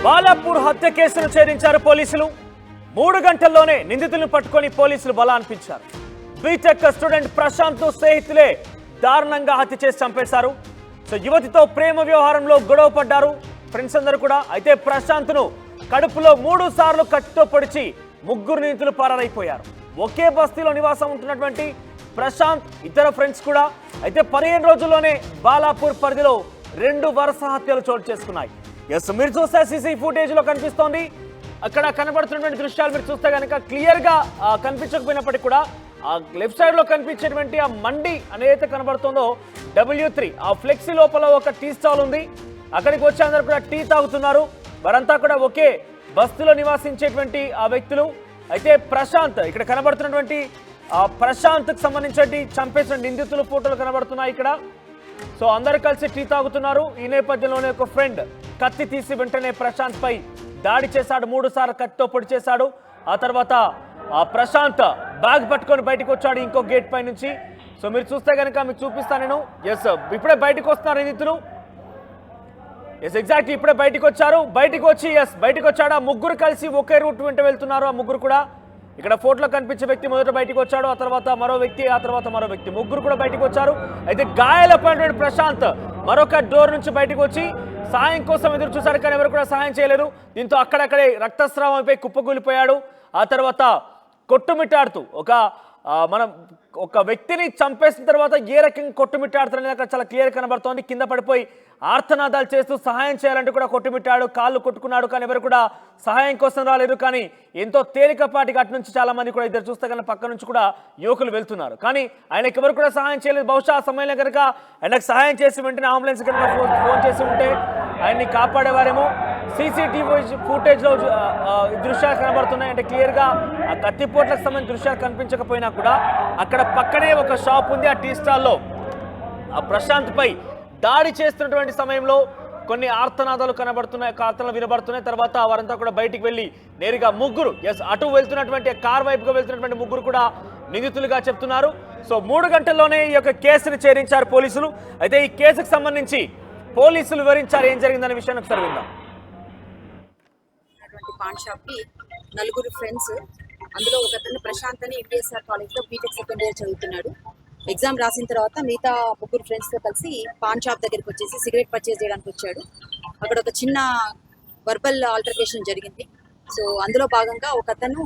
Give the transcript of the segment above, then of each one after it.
బాలాపూర్ హత్య కేసును ఛేదించారు పోలీసులు. 3 గంటల్లోనే నిందితులను పట్టుకొని పోలీసులు బల అనిపించారు. బీటెక్ స్టూడెంట్ ప్రశాంత్ స్నేహితులే దారుణంగా హత్య చేసి చంపేశారు. సో యువతితో ప్రేమ వ్యవహారంలో గొడవ పడ్డారు ఫ్రెండ్స్ అందరూ కూడా. అయితే ప్రశాంత్ను కడుపులో 3 సార్లు కత్తితో పొడిచి 3 నిందితులు పరారైపోయారు. ఒకే బస్తీలో నివాసం ఉంటున్నటువంటి ప్రశాంత్ ఇతర ఫ్రెండ్స్ కూడా. అయితే 15 రోజుల్లోనే బాలాపూర్ పరిధిలో 2 వరుస హత్యలు చోటు చేసుకున్నాయి. ఎస్, మీరు చూస్తే సీసీ ఫుటేజ్ లో కనిపిస్తోంది. అక్కడ కనబడుతున్నటువంటి దృశ్యాలు మీరు చూస్తే కనుక క్లియర్ గా కనిపించకపోయినప్పటికీ కూడా ఆ లెఫ్ట్ సైడ్ లో కనిపించేటువంటి ఆ మండి అనేది కనబడుతుందో W3 ఆ ఫ్లెక్సీ లోపల ఒక టీ స్టాల్ ఉంది. అక్కడికి వచ్చి అందరూ కూడా టీ తాగుతున్నారు. వారంతా కూడా ఒకే బస్తీలో నివాసించేటువంటి ఆ వ్యక్తులు. అయితే ప్రశాంత్ ఇక్కడ కనబడుతున్నటువంటి ప్రశాంత్కి సంబంధించి చంపేసిన నిందితుల ఫోటోలు కనబడుతున్నాయి ఇక్కడ. సో అందరూ కలిసి టీ తాగుతున్నారు. ఈ నేపథ్యంలోనే ఒక ఫ్రెండ్ కత్తి తీసి వెంటనే ప్రశాంత్ పై దాడి చేశాడు. 3 సార్లు కత్తితో పొడి చేశాడు. ఆ తర్వాత ప్రశాంత్ బ్యాగ్ పట్టుకొని బయటకు వచ్చాడు ఇంకో గేట్ పై నుంచి. సో మీరు చూస్తే కనుక మీకు చూపిస్తాను నేను. ఎస్, ఇప్పుడే బయటకు వస్తున్నారు నిందితులు. ఎస్, ఎగ్జాక్ట్లీ ఇప్పుడే బయటకు వచ్చారు. బయటకు వచ్చి బయటకు వచ్చాడు. ఆ 3 కలిసి ఒకే రూట్ వెంట వెళ్తున్నారు. ఆ 3 కూడా ఇక్కడ ఫోటోలో కనిపించే వ్యక్తి మొదట బయటకు వచ్చాడు. ఆ తర్వాత మరో వ్యక్తి, ఆ తర్వాత మరో వ్యక్తి, 3 కూడా బయటకు వచ్చారు. అయితే గాయాలపడిన ప్రశాంత్ మరొక డోర్ నుంచి బయటకు వచ్చి సాయం కోసం ఎదురు చూశాడు, కానీ ఎవరు కూడా సహాయం చేయలేదు. దీంతో అక్కడక్కడే రక్తస్రావంపై కుప్పకూలిపోయాడు. ఆ తర్వాత కొట్టుమిట్టాడుతూ ఒక వ్యక్తిని చంపేసిన తర్వాత ఏ రకంగా కొట్టుమిట్టాడుతున్నది అక్కడ చాలా క్లియర్ కనబడుతోంది. కింద పడిపోయి ఆర్తనాదాలు చేస్తూ సహాయం చేయాలంటూ కూడా కొట్టుమిట్టాడు, కాళ్ళు కొట్టుకున్నాడు, కానీ ఎవరు కూడా సహాయం కోసం రాలేదు. కానీ ఎంతో తేలికపాటిగా అటు నుంచి చాలా మంది కూడా ఇద్దరు చూస్తే కనుక పక్క నుంచి కూడా యువకులు వెళ్తున్నారు, కానీ ఆయనకి ఎవరు కూడా సహాయం చేయలేదు. బహుశా ఆ సమయంలో కనుక ఆయనకు సహాయం చేసి వెంటనే అంబులెన్స్ కనుక ఫోన్ చేసి ఉంటే ఆయన్ని కాపాడేవారేమో. సీసీటీవీ ఫుటేజ్లో దృశ్యాలు కనబడుతున్నాయి. అంటే క్లియర్గా ఆ కత్తిపోట్లకు సంబంధించిన దృశ్యాలు కనిపించకపోయినా కూడా అక్కడ పక్కనే ఒక షాప్ ఉంది. ఆ టీ స్టాల్లో ఆ ప్రశాంత్ పై దాడి చేస్తున్నటువంటి సమయంలో కొన్ని ఆర్తనాదాలు కనబడుతున్నాయి, ఆర్తనాలు వినబడుతున్నాయి. తర్వాత వారంతా కూడా బయటికి వెళ్ళి నేరుగా 3 అటు వెళ్తున్నటువంటి కార్ వైపుగా వెళ్తున్నటువంటి 3 కూడా నిందితులుగా చెప్తున్నారు. సో 3 గంటల్లోనే ఈ యొక్క కేసును ఛేదించారు పోలీసులు. అయితే ఈ కేసుకు సంబంధించి పోలీసులు వివరించారు ఏం జరిగిందనే విషయాన్ని ఒకసారి విందాం. పాన్ షాప్ కి 4 ఫ్రెండ్స్, అందులో ఒకతను ప్రశాంత్ అని ఎంబీఎస్ఆర్ కాలేజ్ లో బీటెక్ సెకండ్ ఇయర్ చదువుతున్నాడు. ఎగ్జామ్ రాసిన తర్వాత మిగతా 3 ఫ్రెండ్స్ తో కలిసి పాన్ షాప్ దగ్గరికి వచ్చేసి సిగరెట్ పర్చేస్ చేయడానికి వచ్చాడు. అక్కడ ఒక చిన్న వర్బల్ ఆల్టర్కేషన్ జరిగింది. సో అందులో భాగంగా ఒకతను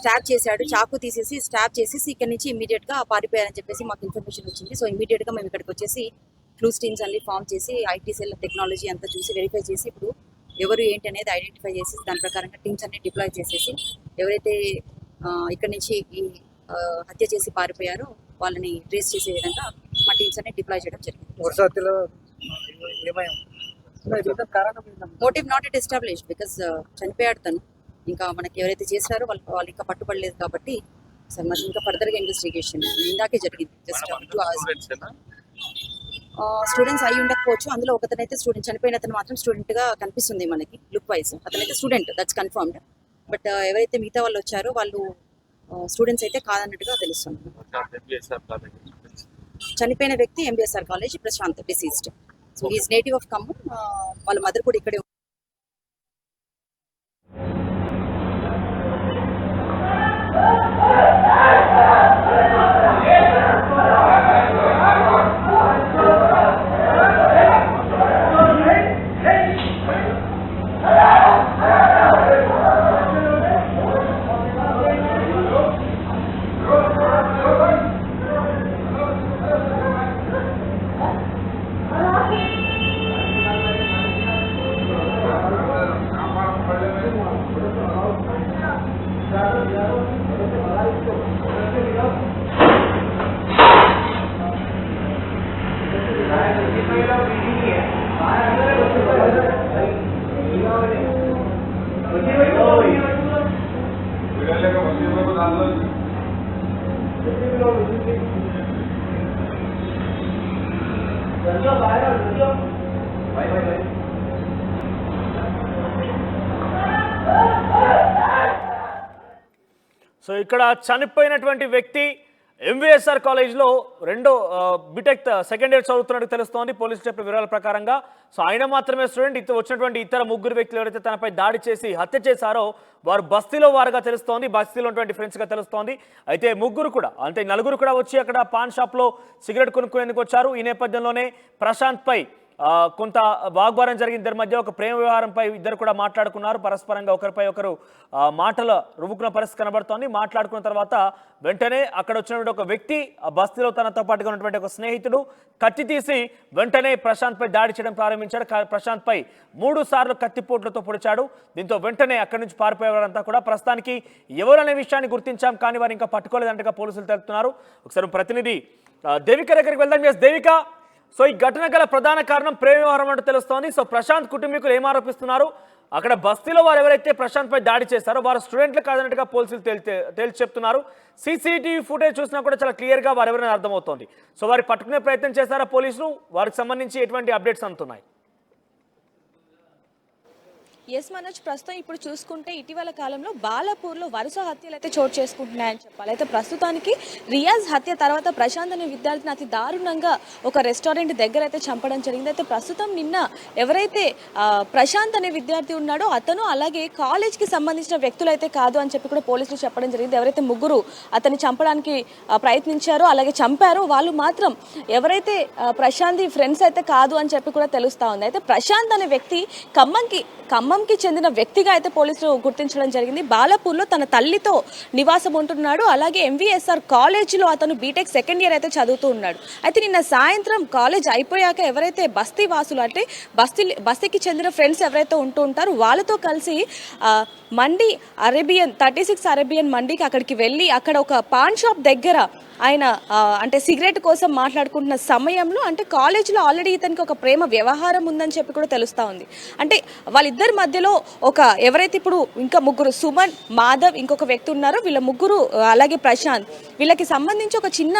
స్టాబ్ చేశాడు, చాకు తీసేసి స్టాబ్ చేసేసి ఇక్కడ నుంచి ఇమీడియట్ గా పారిపోయారని చెప్పేసి మాకు ఇన్ఫర్మేషన్ వచ్చింది. సో ఇమీడియట్ గా మేము ఇక్కడికి వచ్చేసి క్లూస్ టీమ్స్ అన్ని ఫామ్ చేసి ఐటీ సెల్ టెక్నాలజీ అంతా చూసి వెరిఫై చేసి ఇప్పుడు ఎవరు ఏంటి అనేది ఐడెంటిఫై చేసి దాని ప్రకారంగా టీమ్స్ అన్ని డిప్లాయ్ చేసేసి ఎవరైతే ఇక్కడ నుంచి ఈ హత్య చేసి పారిపోయారో వాళ్ళని ట్రేస్ చేసే విధంగా మా టీమ్స్ అన్ని డిప్లాయ్ చేయడం జరిగింది. Motive not yet established because చనిపోయాడు తను. ఇంకా మనకి ఎవరైతే చేశారో వాళ్ళు ఇంకా పట్టుబడలేదు కాబట్టి సార్ మరి ఇంకా ఫర్దర్గా ఇన్వెస్టిగేషన్ ఇందాకే జరిగింది. జస్ట్ 2 hours స్టూడెంట్స్ అయి ఉండకపోవచ్చు. అందులో ఒకతనైతే స్టూడెంట్, చనిపోయిన అతను మాత్రం స్టూడెంట్ గా కనిపిస్తుంది మనకి లుక్ వైజ్. అతనైతే స్టూడెంట్, దట్స్ కన్ఫర్మ్డ్. బట్ ఎవరైతే మిగతా వాళ్ళు వచ్చారో వాళ్ళు స్టూడెంట్స్ అయితే కాదన్నట్టుగా తెలుస్తుంది. చనిపోయిన వ్యక్తి MBSR college Prashant, deceased. So he's native of Khammam. వాళ్ళ మదర్ కూడా ఇక్కడే. సో ఇక్కడ చనిపోయినటువంటి వ్యక్తి ఎంవీఎస్ఆర్ కాలేజ్లో రెండో బీటెక్ సెకండ్ ఇయర్ చదువుతున్నట్టు తెలుస్తోంది పోలీసులు చెప్పిన వివరాల ప్రకారంగా. సో ఆయన మాత్రమే స్టూడెంట్. వచ్చినటువంటి ఇతర ముగ్గురు వ్యక్తులు ఎవరైతే తనపై దాడి చేసి హత్య చేశారో వారు బస్తీలో వారుగా తెలుస్తోంది, బస్తీలో ఉన్నటువంటి ఫ్రెండ్స్గా తెలుస్తోంది. అయితే ముగ్గురు కూడా అంటే నలుగురు కూడా వచ్చి అక్కడ పాన్ షాప్లో సిగరెట్ కొనుక్కునేందుకు వచ్చారు. ఈ నేపథ్యంలోనే ప్రశాంత్పై కొంత వాగ్వాదం జరిగింది. ఇద్దరి మధ్య ఒక ప్రేమ వ్యవహారంపై ఇద్దరు కూడా మాట్లాడుకున్నారు. పరస్పరంగా ఒకరిపై ఒకరు మాటలు రువ్వుకున్న పరిస్థితి కనబడుతోంది. మాట్లాడుకున్న తర్వాత వెంటనే అక్కడ వచ్చినటువంటి ఒక వ్యక్తి ఆ బస్తీలో తనతో పాటుగా ఉన్నటువంటి ఒక స్నేహితుడు కత్తి తీసి వెంటనే ప్రశాంత్పై దాడి చేయడం ప్రారంభించాడు. ప్రశాంత్పై 3 సార్లు కత్తిపోట్లతో పొడిచాడు. దీంతో వెంటనే అక్కడి నుంచి పారిపోయేవారంతా కూడా ప్రస్తుతానికి ఎవరనే విషయాన్ని గుర్తించాం, కానీ వారు ఇంకా పట్టుకోలేదంటగా పోలీసులు తెలుపుతున్నారు. ఒకసారి ప్రతినిధి దేవిక దగ్గరికి వెళ్దాం. దేవిక, సో ఈ ఘటన గల ప్రధాన కారణం ప్రేమ వ్యవహారం అంటూ తెలుస్తోంది. సో ప్రశాంత్ కుటుంబీకులు ఏం ఆరోపిస్తున్నారు? అక్కడ బస్తీలో వారు ఎవరైతే ప్రశాంత్ పై దాడి చేశారో వారు స్టూడెంట్లు కాదన్నట్టుగా పోలీసులు తేల్చి చెప్తున్నారు. సీసీటీవీ ఫుటేజ్ చూసినా కూడా చాలా క్లియర్గా వారు ఎవరైనా అర్థమవుతోంది. సో వారి పట్టుకునే ప్రయత్నం చేశారా పోలీసులు? వారికి సంబంధించి ఎటువంటి అప్డేట్స్ అందుతున్నాయి? ఎస్ మనోజ్, ప్రస్తుతం ఇప్పుడు చూసుకుంటే ఇటీవల కాలంలో బాలాపూర్లో వరుస హత్యలు అయితే చోటు చేసుకుంటున్నాయని చెప్పాలి. అయితే ప్రస్తుతానికి రియాజ్ హత్య తర్వాత ప్రశాంత్ అనే విద్యార్థిని అతి దారుణంగా ఒక రెస్టారెంట్ దగ్గర అయితే చంపడం జరిగింది. అయితే ప్రస్తుతం నిన్న ఎవరైతే ప్రశాంత్ అనే విద్యార్థి ఉన్నాడో అతను అలాగే కాలేజ్కి సంబంధించిన వ్యక్తులు అయితే కాదు అని చెప్పి కూడా పోలీసులు చెప్పడం జరిగింది. ఎవరైతే ముగ్గురు అతన్ని చంపడానికి ప్రయత్నించారో అలాగే చంపారో వాళ్ళు మాత్రం ఎవరైతే ప్రశాంత్ ఫ్రెండ్స్ అయితే కాదు అని చెప్పి కూడా తెలుస్తా ఉంది. అయితే ప్రశాంత్ అనే వ్యక్తి ఖమ్మంకి చెందిన వ్యక్తిగా అయితే పోలీసులు గుర్తించడం జరిగింది. బాలాపూర్లో తన తల్లితో నివాసం ఉంటున్నాడు. అలాగే ఎంవీఎస్ఆర్ కాలేజీలో అతను బీటెక్ సెకండ్ ఇయర్ అయితే చదువుతూ ఉన్నాడు. అయితే నిన్న సాయంత్రం కాలేజ్ అయిపోయాక ఎవరైతే బస్తీ వాసులు అంటే బస్తీకి చెందిన ఫ్రెండ్స్ ఎవరైతే ఉంటూ ఉంటారో వాళ్ళతో కలిసి మండి అరేబియన్ 36 అరేబియన్ మండికి అక్కడికి వెళ్ళి అక్కడ ఒక పాన్ షాప్ దగ్గర ఆయన అంటే సిగరెట్ కోసం మాట్లాడుకుంటున్న సమయంలో అంటే కాలేజీలో ఆల్రెడీ ఇతనికి ఒక ప్రేమ వ్యవహారం ఉందని చెప్పి కూడా తెలుస్తూ ఉంది. అంటే వాళ్ళిద్దరి మధ్యలో ఒక ఎవరైతే ఇప్పుడు ఇంకా ముగ్గురు సుమన్, మాధవ్ ఇంకొక వ్యక్తి ఉన్నారో వీళ్ళ ముగ్గురు అలాగే ప్రశాంత్ వీళ్ళకి సంబంధించి ఒక చిన్న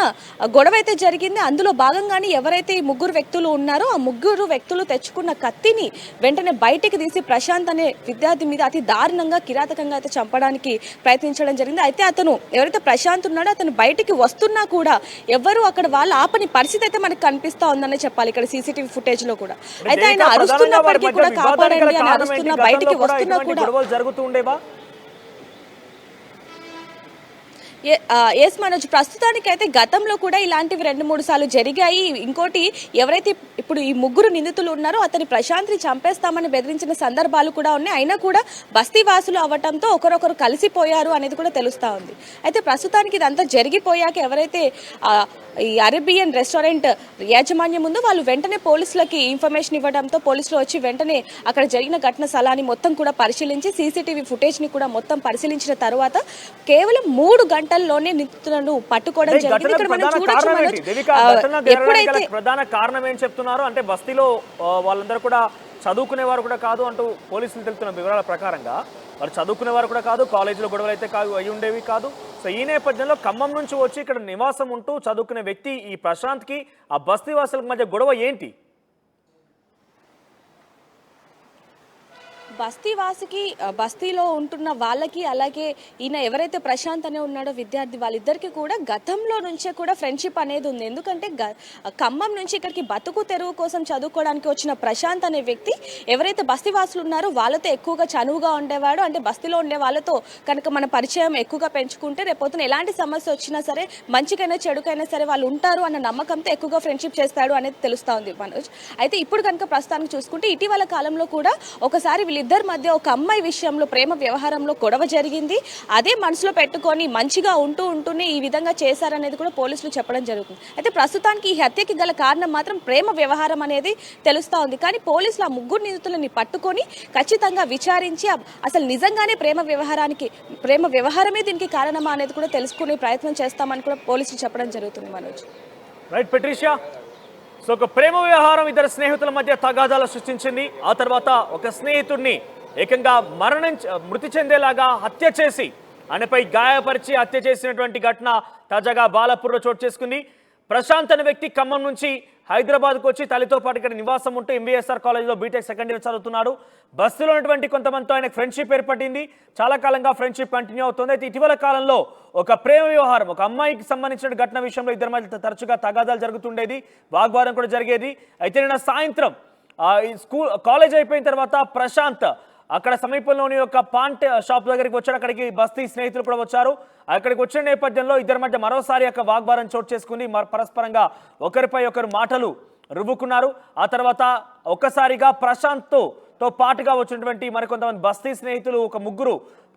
గొడవ అయితే జరిగింది. అందులో భాగంగానే ఎవరైతే ఈ ముగ్గురు వ్యక్తులు ఉన్నారో ఆ ముగ్గురు వ్యక్తులు తెచ్చుకున్న కత్తిని వెంటనే బయటికి తీసి ప్రశాంత్ అనే విద్యార్థి మీద అతి దారుణంగా కిరాతకంగా అయితే చంపడానికి ప్రయత్నించడం జరిగింది. అయితే అతను ఎవరైతే ప్రశాంత్ ఉన్నాడో అతను బయటికి వస్తున్నా కూడా ఎవరు అక్కడ వాళ్ళు ఆపని పరిస్థితి అయితే మనకు కనిపిస్తా ఉందనే చెప్పాలి ఇక్కడ సీసీటీవీ ఫుటేజ్ లో కూడా. అయితే ఆయన అరుస్తున్నప్పటికీ కూడా కాపాడండి అని అరుస్తున్నా బయటికి వస్తున్నా కూడా జరుగుతుండేవా? ఎస్ మనోజ్, ప్రస్తుతానికైతే గతంలో కూడా ఇలాంటివి 2-3 సార్లు జరిగాయి. ఇంకోటి ఎవరైతే ఇప్పుడు ఈ ముగ్గురు నిందితులు ఉన్నారో అతని ప్రశాంత్ని చంపేస్తామని బెదిరించిన సందర్భాలు కూడా ఉన్నాయి. అయినా కూడా బస్తీ వాసులు అవ్వటంతో ఒకరొకరు కలిసిపోయారు అనేది కూడా తెలుస్తా ఉంది. అయితే ప్రస్తుతానికి ఇదంతా జరిగిపోయాక ఎవరైతే ఈ అరేబియన్ రెస్టారెంట్ యాజమాన్యం ఉందో వాళ్ళు వెంటనే పోలీసులకి ఇన్ఫర్మేషన్ ఇవ్వడంతో పోలీసులు వచ్చి వెంటనే అక్కడ జరిగిన ఘటన స్థలాన్ని మొత్తం కూడా పరిశీలించి సీసీటీవీ ఫుటేజ్ని కూడా మొత్తం పరిశీలించిన తర్వాత కేవలం 3 గంటల్లోనే నిందితులను పట్టుకోవడం జరిగింది. ఇక్కడ మనం చూడొచ్చు ఎప్పుడైతే ప్రధాన కారణం ఏం చెప్తున్నారు అంటే బస్తీలో వాళ్ళందరూ కూడా చదువుకునేవారు కూడా కాదు అంటూ పోలీసులు తెలుపుతున్న వివరాల ప్రకారంగా వారు చదువుకునేవారు కూడా కాదు, కాలేజీలో గొడవలు అయితే అయి ఉండేవి కాదు. సో ఈ నేపథ్యంలో ఖమ్మం నుంచి వచ్చి ఇక్కడ నివాసం ఉంటూ చదువుకునే వ్యక్తి ఈ ప్రశాంత్కి ఆ బస్తీ వాసులకు మధ్య గొడవ ఏంటి? బస్తీలో ఉంటున్న వాళ్ళకి అలాగే ఈయన ఎవరైతే ప్రశాంత్ అనే ఉన్నాడో విద్యార్థి వాళ్ళిద్దరికి కూడా గతంలో నుంచే కూడా ఫ్రెండ్షిప్ అనేది ఉంది. ఎందుకంటే ఖమ్మం నుంచి ఇక్కడికి బతుకు తెరువు కోసం చదువుకోవడానికి వచ్చిన ప్రశాంత్ అనే వ్యక్తి ఎవరైతే బస్తీ వాసులు ఉన్నారో వాళ్ళతో ఎక్కువగా చనువుగా ఉండేవాడు. అంటే బస్తీలో ఉండే వాళ్ళతో కనుక మన పరిచయం ఎక్కువగా పెంచుకుంటే రేపొద్దున ఎలాంటి సమస్య వచ్చినా సరే మంచికైనా చెడుకైనా సరే వాళ్ళు ఉంటారు అన్న నమ్మకంతో ఎక్కువగా ఫ్రెండ్షిప్ చేస్తాడు అనేది తెలుస్తూ ఉంది మనోజ్. అయితే ఇప్పుడు కనుక ప్రస్తుతానికి చూసుకుంటే ఇటీవల కాలంలో కూడా ఒకసారి ఇద్దరి మధ్య ఒక అమ్మాయి విషయంలో ప్రేమ వ్యవహారంలో గొడవ జరిగింది. అదే మనసులో పెట్టుకొని మంచిగా ఉంటూనే ఈ విధంగా చేశారనేది కూడా పోలీసులు చెప్పడం జరుగుతుంది. అయితే ప్రస్తుతానికి ఈ హత్యకి గల కారణం మాత్రం ప్రేమ వ్యవహారం అనేది తెలుస్తా ఉంది. కానీ పోలీసులు ఆ ముగ్గురు నిందితులని పట్టుకొని ఖచ్చితంగా విచారించి అసలు నిజంగానే ప్రేమ వ్యవహారమే దీనికి కారణమా అనేది కూడా తెలుసుకునే ప్రయత్నం చేస్తామని కూడా పోలీసులు చెప్పడం జరుగుతుంది మనోజ్. రైట్ పెట్రిషియా, సో ఒక ప్రేమ వ్యవహారం ఇద్దరు స్నేహితుల మధ్య తగాదాలు సృష్టించింది. ఆ తర్వాత ఒక స్నేహితుడిని ఏకంగా మృతి చెందేలాగా హత్య చేసి ఆయనపై గాయపరిచి హత్య చేసినటువంటి ఘటన తాజాగా బాలాపూర్లో చోటు చేసుకుంది. ప్రశాంత్ అనే వ్యక్తి ఖమ్మం నుంచి హైదరాబాద్కు వచ్చి తల్లితో పాటు ఇక్కడ నివాసం ఉంటూ ఎంబీఎస్ఆర్ కాలేజ్లో బీటెక్ సెకండ్ ఇయర్ చదువుతున్నాడు. బస్సులో ఉన్నటువంటి కొంతమందితో ఆయనకు ఫ్రెండ్షిప్ ఏర్పడింది. చాలా కాలంగా ఫ్రెండ్షిప్ కంటిన్యూ అవుతుంది. అయితే ఇటీవల కాలంలో ఒక ప్రేమ వ్యవహారం, ఒక అమ్మాయికి సంబంధించిన ఘటన విషయంలో ఇద్దరి మధ్య తరచుగా తగాదాలు జరుగుతుండేది, వాగ్వాదం కూడా జరిగేది. అయితే నిన్న సాయంత్రం కాలేజ్ అయిపోయిన తర్వాత ప్రశాంత్ అక్కడ సమీపంలోని ఒక పాంట్ షాప్ దగ్గరికి వచ్చాడు. అక్కడికి బస్తీ స్నేహితులు కూడా వచ్చారు. అక్కడికి వచ్చిన నేపథ్యంలో ఇద్దరి మధ్య మరోసారి ఒక వాగ్వాదం చోటు చేసుకుని పరస్పరంగా ఒకరిపై ఒకరు మాటలు రువ్వుకున్నారు. ఆ తర్వాత ఒక్కసారిగా ప్రశాంత్తో పాటుగా వచ్చినటువంటి మరికొంతమంది బస్తీ స్నేహితులు ఒక ముగ్గురు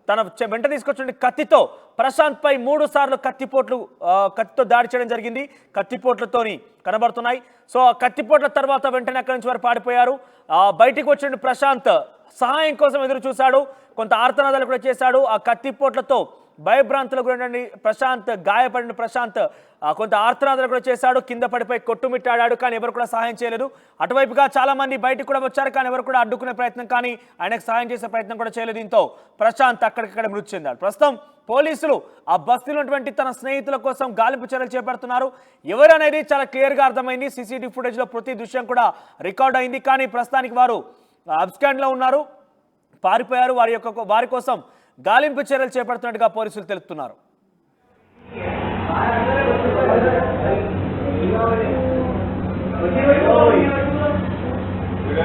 తన వెంట తీసుకొచ్చిన కత్తితో ప్రశాంత్ పై 3 సార్లు కత్తితో దాడి చేయడం జరిగింది. కత్తిపోట్లతోని కనబడుతున్నాయి. సో ఆ కత్తిపోట్ల తర్వాత వెంటనే అక్కడి నుంచి వారు పారిపోయారు. బయటికి వచ్చిన ప్రశాంత్ సహాయం కోసం ఎదురు చూశాడు. కొంత ఆర్తనాదాలు కూడా చేశాడు. ఆ కత్తిపోట్లతో భయభ్రాంతులకు ప్రశాంత్ గాయపడిన ప్రశాంత్ కొంత ఆర్తనాదాలు కూడా చేశాడు. కింద పడిపోయి కొట్టుమిట్టాడాడు. కానీ ఎవరు కూడా సహాయం చేయలేదు. అటువైపుగా చాలా మంది బయటకు కూడా వచ్చారు. కానీ ఎవరు కూడా అడ్డుకునే ప్రయత్నం కానీ ఆయనకు సహాయం చేసే ప్రయత్నం కూడా చేయలేదు. దీంతో ప్రశాంత్ అక్కడికక్కడ మృతి చెందాడు. ప్రస్తుతం పోలీసులు ఆ బస్తీలో ఉన్నటువంటి తన స్నేహితుల కోసం గాలింపు చర్యలు చేపడుతున్నారు. ఎవరనేది చాలా క్లియర్గా అర్థమైంది. సీసీటీవీ ఫుటేజ్లో ప్రతి దృశ్యం కూడా రికార్డ్ అయింది. కానీ ప్రస్తుతానికి వారు అబ్స్కాండ్లో ఉన్నారు, పారిపోయారు. వారి కోసం గాలింపు చర్యలు చేపడుతున్నట్టుగా పోలీసులు తెలుపుతున్నారు. వీళ్ళ